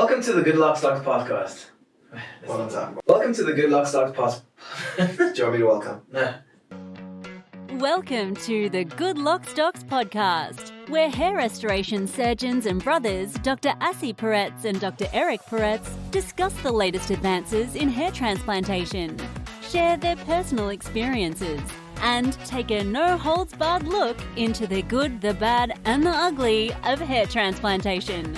Welcome to the GoodLocksDocs podcast. One time. Welcome to the GoodLocksDocs podcast. Do you want me to welcome? No. Welcome to the GoodLocksDocs podcast, where hair restoration surgeons and brothers Dr. Asi Peretz and Dr. Eric Peretz discuss the latest advances in hair transplantation, share their personal experiences, and take a no-holds-barred look into the good, the bad, and the ugly of hair transplantation.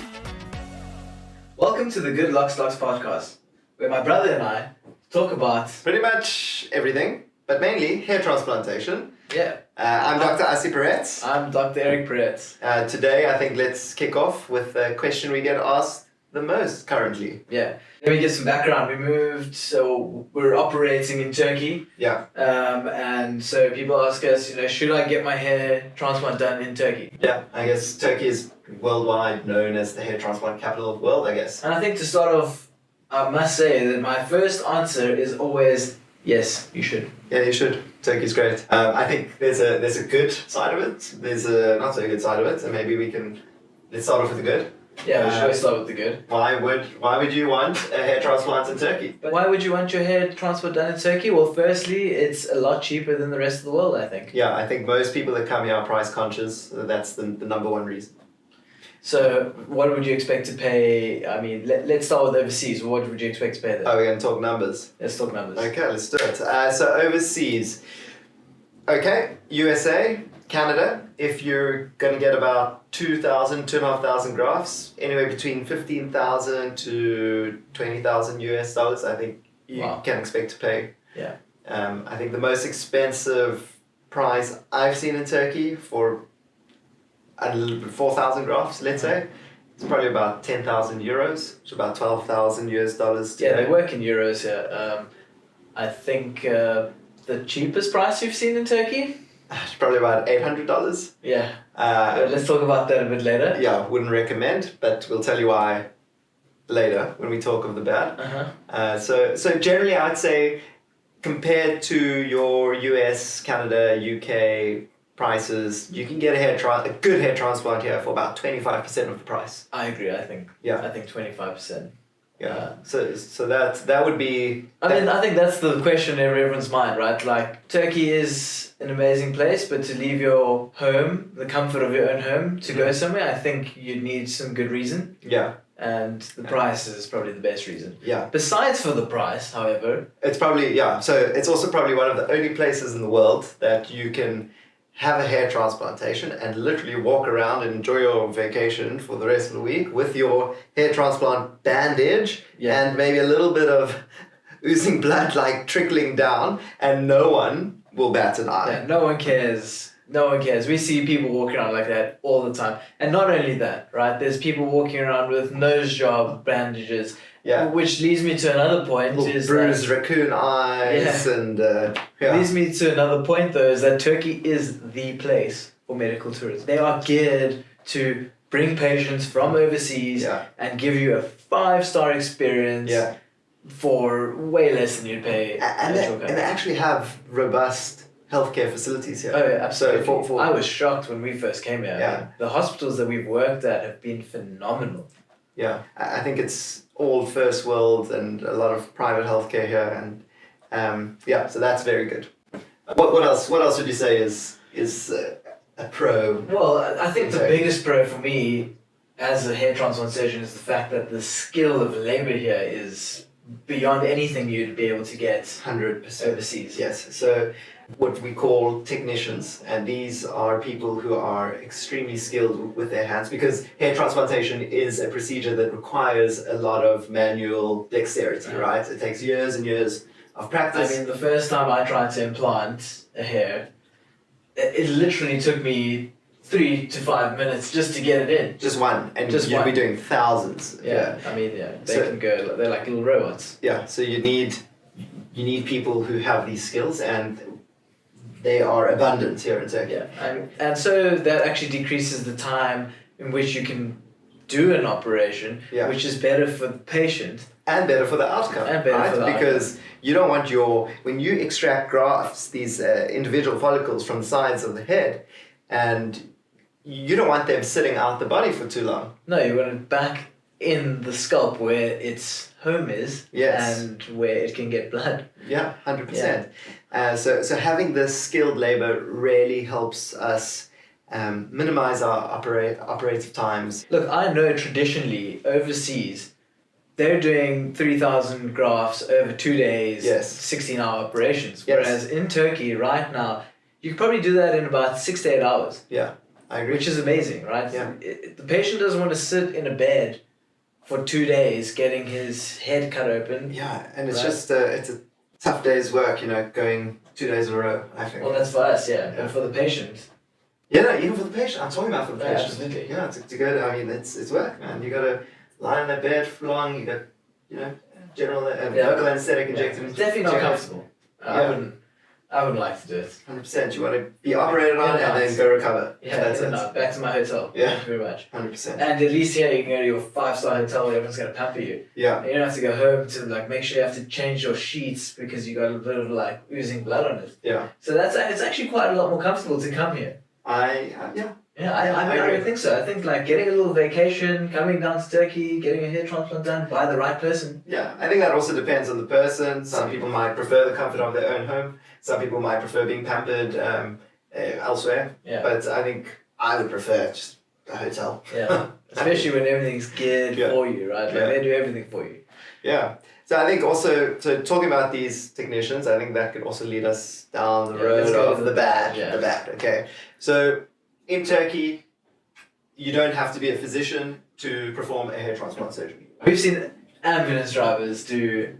Welcome to the GoodLocksDocs podcast, where my brother and I talk about... Pretty much everything, but mainly hair transplantation. Yeah. I'm Dr. Asi Peretz. I'm Dr. Eric Peretz. Today, I think let's kick off with a question we get asked the most currently. Yeah. Let me give some background. We moved, so we're operating in Turkey. Yeah. And so people ask us, should I get my hair transplant done in Turkey? Yeah, I guess Turkey is worldwide known as the hair transplant capital of the world, I guess. And I think to start off, I must say that my first answer is always, yes, you should. Yeah, you should. Turkey's great. I think there's a good side of it. There's a not so good side of it, and maybe let's start off with the good. Yeah, we should always start with the good. Why would you want a hair transplant in Turkey? But why would you want your hair transplant done in Turkey? Well, firstly, it's a lot cheaper than the rest of the world, I think. Yeah, I think most people that come here are price conscious. That's the number one reason. So, what would you expect to pay? I mean, let's start with overseas. What would you expect to pay there? Oh, we're going to talk numbers. Let's talk numbers. Okay, let's do it. So overseas, okay, USA, Canada, if you're going to get about 2,500 grafts, anywhere between 15,000 to 20,000 US dollars, I think you can expect to pay. Yeah. I think the most expensive price I've seen in Turkey for 4,000 grafts, let's say, it's probably about 10,000 euros, which is about 12,000 US dollars today. Yeah, they work in euros here. I think the cheapest price you've seen in Turkey? It's probably about $800. Yeah. Let's talk about that a bit later. Yeah, wouldn't recommend, but we'll tell you why later when we talk of the bad. Uh-huh. So generally I'd say compared to your US, Canada, UK prices, you can get a good hair transplant here for about 25% of the price. I agree, I think. Yeah. I think 25%. Yeah. So that would be... I think that's the question in everyone's mind, right? Like, Turkey is an amazing place, but to leave your home, the comfort of your own home, to go somewhere, I think you'd need some good reason. Yeah. And the price is probably the best reason. Yeah. Besides for the price, however... It's probably, so it's also probably one of the only places in the world that you can have a hair transplantation and literally walk around and enjoy your vacation for the rest of the week with your hair transplant bandage and maybe a little bit of oozing blood like trickling down, and no one will bat an eye. Yeah, no one cares. No one cares. We see people walking around like that all the time. And not only that, right? There's people walking around with nose job bandages. Yeah. Which leads me to another point. Is bruised raccoon eyes and... Leads me to another point though, is that Turkey is the place for medical tourism. They are geared to bring patients from overseas and give you a 5-star experience for way less than you'd pay. And they actually have robust healthcare facilities here. Oh, yeah, absolutely. So I was shocked when we first came here. Yeah. I mean, the hospitals that we've worked at have been phenomenal. Yeah, I think it's all first world and a lot of private healthcare here, and so that's very good. What else would you say is a pro? Well, I think the biggest pro for me as a hair transplant surgeon is the fact that the skill of labor here is beyond anything you'd be able to get 100% overseas. Yes, so what we call technicians, and these are people who are extremely skilled with their hands, because hair transplantation is a procedure that requires a lot of manual dexterity, right? It takes years and years of practice. I mean, the first time I tried to implant a hair, it literally took me 3 to 5 minutes just to get it in. Just one, and you'll be doing thousands. Yeah, I mean, they can go, they're like little robots. Yeah, so you need people who have these skills, and they are abundant here in Turkey. Yeah, and so that actually decreases the time in which you can do an operation, which is better for the patient. And better for the outcome. And better for the because you don't want when you extract grafts, these individual follicles from the sides of the head, and you don't want them sitting out the body for too long. No, you want it back in the scalp where its home is, Yes. and where it can get blood. Yeah, 100%. So having this skilled labor really helps us minimize our operative times. Look, I know traditionally overseas, they're doing 3,000 grafts over 2 days, Yes. 16-hour operations. Yes. Whereas in Turkey right now, you could probably do that in about 6 to 8 hours. Yeah, I agree. Which is amazing, right? Yeah. The patient doesn't want to sit in a bed for 2 days getting his head cut open. Yeah, and it's Right. just it's a tough day's work, going 2 days in a row, I think. Well, that's for us, yeah. But for the patient, Yeah, no, even for the patient. I'm talking about for the Yeah, patient. absolutely. Yeah, to go to, I mean, it's work, man. You got to lie in that bed for long. You got, general local anesthetic injected. it's definitely not comfortable. I wouldn't like to do it. 100%. You want to be operated on In and and then out. go recover. Yeah, That's in it. and out. Back to my hotel. Yeah. Thank you very much. 100%. And at least here you can go to your 5-star hotel where everyone's going to pamper you. Yeah. And you don't have to go home to make sure you have to change your sheets because you got a bit of oozing blood on it. Yeah. So it's actually quite a lot more comfortable to come here. Yeah. I would think so. I think getting a little vacation, coming down to Turkey, getting a hair transplant done by the right person. Yeah, I think that also depends on the person. Some people might prefer the comfort of their own home. Some people might prefer being pampered elsewhere. Yeah. But I think I would prefer just a hotel. Yeah. Especially when everything's geared for you, right? They do everything for you. Yeah. So I think also, talking about these technicians, I think that could also lead us down the road let's go of to the bad. yeah. The bad, okay. So in Turkey, you don't have to be a physician to perform a hair transplant surgery. We've seen ambulance drivers do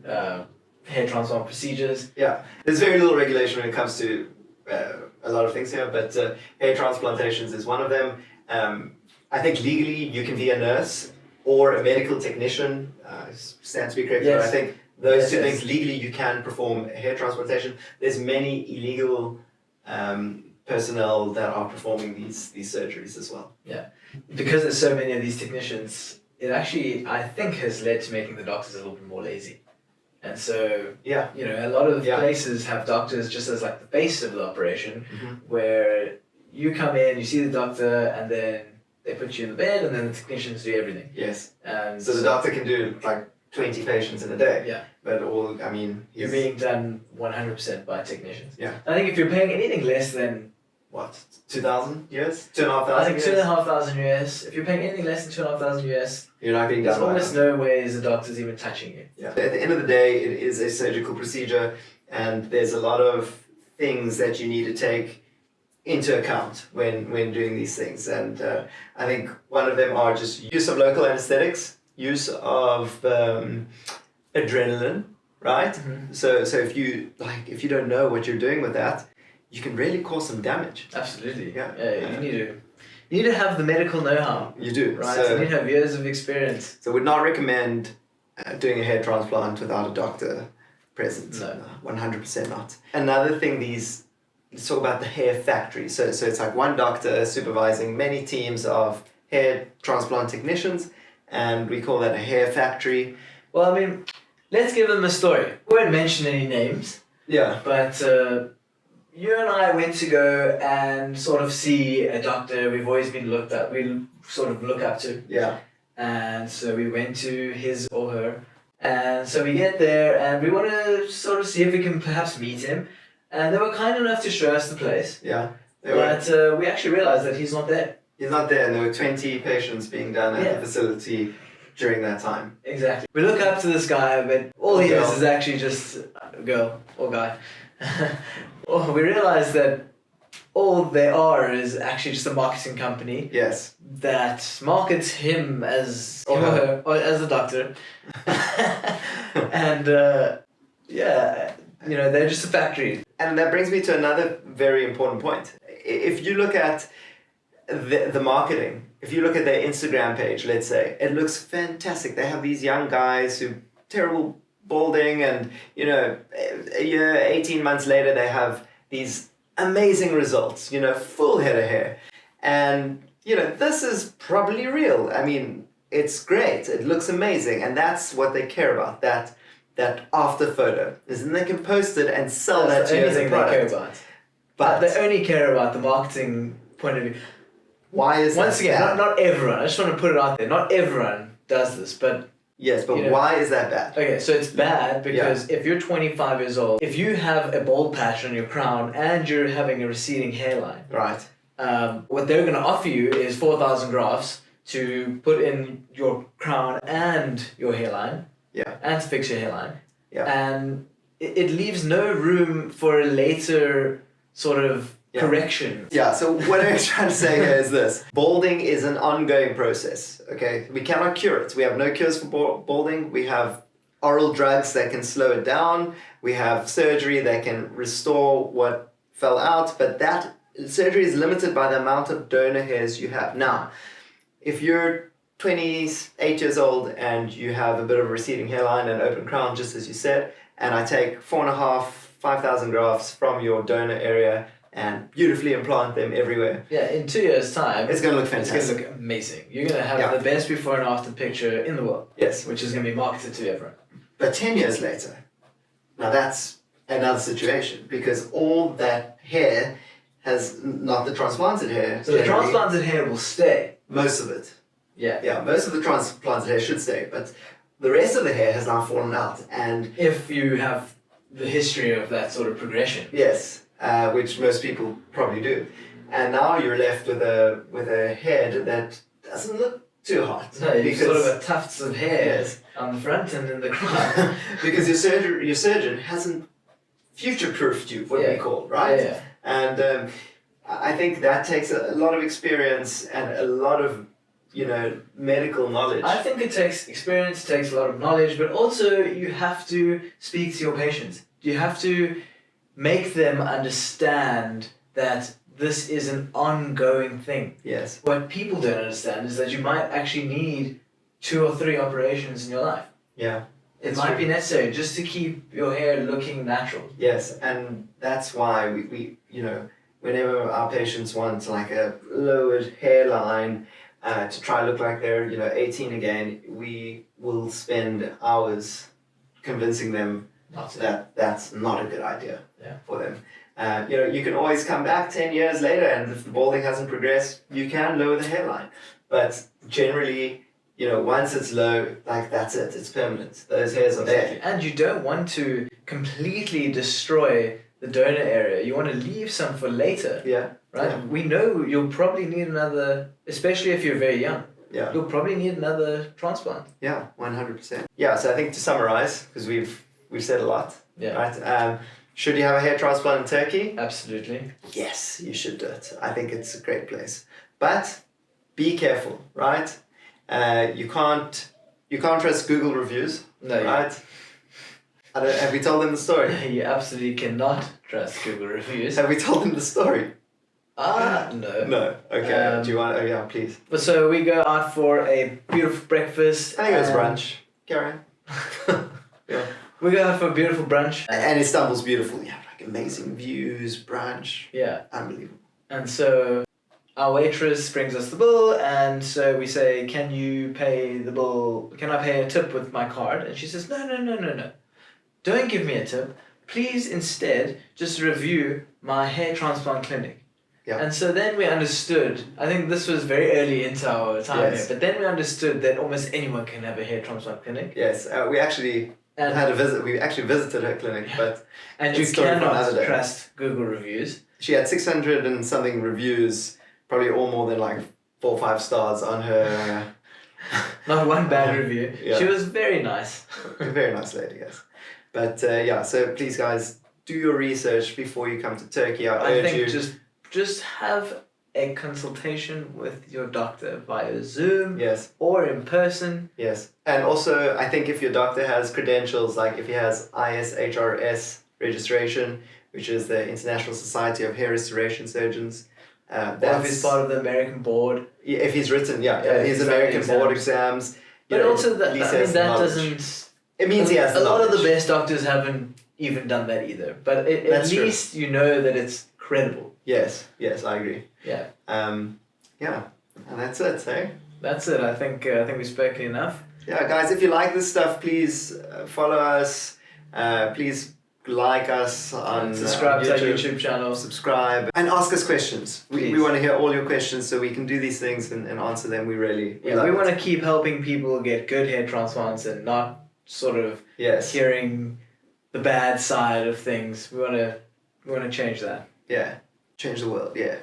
hair transplant procedures. Yeah, there's very little regulation when it comes to a lot of things here, but hair transplantations is one of them. I think legally you can be a nurse or a medical technician, stands to be corrected, Yes. but I think those two Yes. things, legally you can perform hair transplantation. There's many illegal personnel that are performing these surgeries as well. Yeah. Because there's so many of these technicians, it actually, I think, has led to making the doctors a little bit more lazy. And so, Yeah. a lot of places have doctors just as the face of the operation, where you come in, you see the doctor, and then they put you in the bed, and then the technicians do everything. Yes. And So the doctor can do 20 patients in a day. Yeah. But You're being done 100% by technicians. Yeah. I think if you're paying anything less than, what, 2,000 US? 2,500 I think US? 2,500 US, if you're paying anything less than 2,500 US, You're not being there's done by almost no ways the doctor's even touching you. Yeah. At the end of the day, it is a surgical procedure, and there's a lot of things that you need to take into account when doing these things. And I think one of them are just use of local anesthetics, use of adrenaline, right? Mm-hmm. So if you don't know what you're doing with that, you can really cause some damage. Absolutely. Yeah. You need to have the medical know-how. You do. Right, So, you need to have years of experience. so would not recommend doing a hair transplant without a doctor present. No. 100% not. Another thing, let's talk about the hair factory. So it's one doctor supervising many teams of hair transplant technicians, and we call that a hair factory. Well, let's give them a story. We won't mention any names, Yeah. but you and I went to go and sort of see a doctor we've always been look up to. Yeah. And so we went to his or her, and so we get there and we want to sort of see if we can perhaps meet him. And they were kind enough to show us the place, Yeah. but we actually realized that he's not there. He's not there, and there were 20 patients being done at the facility during that time. Exactly. We look up to this guy, but all he is actually just a girl or guy. Well, we realize that all they are is actually just a marketing company Yes. that markets him as him or her, or as a doctor. And they're just a factory. And that brings me to another very important point. If you look at the marketing, if you look at their Instagram page, let's say, it looks fantastic. They have these young guys who terrible balding, and a year, 18 months later, they have these amazing results, full head of hair. And, this is probably real. It's great. It looks amazing. And that's what they care about, that after photo. Is then they can post it and sell that to you as a product. They care about. But They only care about the marketing point of view. why is Once that again, bad? not everyone. I just want to put it out there. Not everyone does this, but Yes, but you know, why is that bad? okay, so it's bad because if you're 25 years old, if you have a bald patch on your crown and you're having a receding hairline, Right. what they're going to offer you is 4,000 grafts to put in your crown and your hairline, and to fix your hairline, and it leaves no room for a later sort of correction. Yeah, so what I'm trying to say here is this. Balding is an ongoing process, okay? We cannot cure it. We have no cures for balding. We have oral drugs that can slow it down. We have surgery that can restore what fell out, but that surgery is limited by the amount of donor hairs you have. Now, if you're 28 years old and you have a bit of a receding hairline and open crown, just as you said, and I take 5,000 grafts from your donor area and beautifully implant them everywhere. Yeah, in 2 years' time, it's going to look fantastic. It's going to look amazing. You're going to have the best before and after picture in the world. Yes. Which is going to be marketed to everyone. But 10 years later, now that's another situation because all that hair has, not the transplanted hair. So the transplanted hair will stay. Most of it. Yeah. Yeah, most of the transplanted hair should stay, but the rest of the hair has now fallen out. And if you have the history of that sort of progression. Yes. Which most people probably do, and now you're left with a head that doesn't look too hot. No, you've sort of got tufts of hair on the front and in the crown. Because your surgeon hasn't future-proofed you, what we call, right? Yeah. And I think that takes a lot of experience and a lot of medical knowledge. I think it takes experience, takes a lot of knowledge, but also you have to speak to your patients. You have to make them understand that this is an ongoing thing. Yes. What people don't understand is that you might actually need 2 or 3 operations in your life. Yeah. It might be necessary just to keep your hair looking natural. Yes, and that's why we whenever our patients want like a lowered hairline to try to look like they're 18 again, we will spend hours convincing them that that's not a good idea for them. You can always come back 10 years later, and if the balding hasn't progressed, you can lower the hairline. But generally, once it's low, like that's it, it's permanent. Those hairs are there. And you don't want to completely destroy the donor area. You want to leave some for later. Yeah. Right? Yeah. We know you'll probably need another, especially if you're very young. Yeah. You'll probably need another transplant. Yeah, 100%. Yeah, so I think to summarize, because we've said a lot. Yeah. Right? Should you have a hair transplant in Turkey? Absolutely. Yes, you should do it. I think it's a great place. But be careful, right? You can't trust Google reviews. No. Right? Have we told them the story? You absolutely cannot trust Google reviews. Have we told them the story? No. No. Okay. Do you want? Oh yeah, please. But so we go out for a beautiful breakfast. I think it was brunch. Carry on. Yeah. We go out for a beautiful brunch. And Istanbul's beautiful. Yeah, like amazing views, brunch. Yeah. Unbelievable. And so our waitress brings us the bill, and so we say, "Can you pay the bill? Can I pay a tip with my card?" And she says, "No. Don't give me a tip. Please instead just review my hair transplant clinic." Yeah. And so then we understood, I think this was very early into our time here, but then we understood that almost anyone can have a hair transplant clinic. Yes, we actually had a visit. We actually visited her clinic, but and you cannot trust Google reviews. She had 600 and something reviews, probably all more than like 4 or 5 stars on her. Not one bad review. Yeah. She was very nice. A very nice lady, yes. But so please guys, do your research before you come to Turkey. I urge think you. Just have a consultation with your doctor via Zoom. Yes. Or in person. Yes. And also, I think if your doctor has credentials, like if he has ISHRS registration, which is the International Society of Hair Restoration Surgeons, or if he's part of the American board. If he's written, his American board exams. But also, that doesn't... It means he has a lot of the best doctors haven't even done that either. But at least you know that it's credible. Yes, I agree. Yeah. And that's it, hey? That's it. I think we've spoken enough. Yeah, guys, if you like this stuff, please follow us. Please like us on subscribe to our YouTube. YouTube channel. Subscribe and ask us questions. We Please. want to hear all your questions so we can do these things and answer them. We want to keep helping people get good hair transplants and not sort of hearing the bad side of things. We want to change that. Yeah, change the world. Yeah.